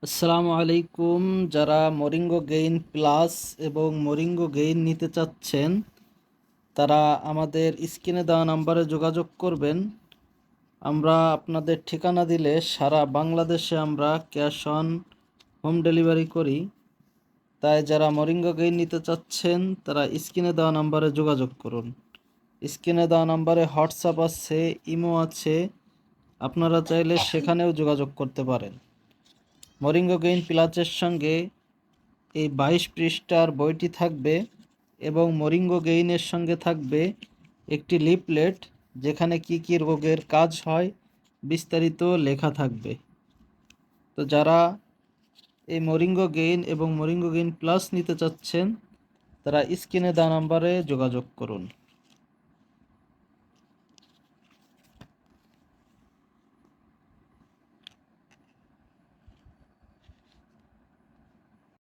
আসসালামু আলাইকুম। যারা মরিঙ্গো গেইন প্লাস এবং মরিঙ্গো গেইন নিতে চাচ্ছেন তারা আমাদের স্ক্রিনে দেওয়া নাম্বারে যোগাযোগ করবেন। আমরা আপনাদের ঠিকানা দিলে সারা বাংলাদেশে আমরা ক্যাশ অন হোম ডেলিভারি করি। তাই যারা মরিঙ্গো গেইন নিতে চাচ্ছেন তারা স্ক্রিনে দেওয়া নাম্বারে যোগাযোগ করুন। স্ক্রিনে দেওয়া নাম্বারে হোয়াটসঅ্যাপ আছে, ইমো আছে, আপনারা চাইলে সেখানেও যোগাযোগ করতে পারেন। মরিঙ্গো গেইন প্লাসের সঙ্গে এই 22 পৃষ্ঠার বইটি থাকবে এবং মরিঙ্গো গেইনের সঙ্গে থাকবে একটি লিফলেট, যেখানে কি কি রোগের কাজ হয় বিস্তারিত লেখা থাকবে। তো যারা এই মরিঙ্গো গেইন এবং মরিঙ্গো গেইন প্লাস নিতে চাচ্ছেন তারা স্ক্রিনে দেওয়া নাম্বারে যোগাযোগ করুন।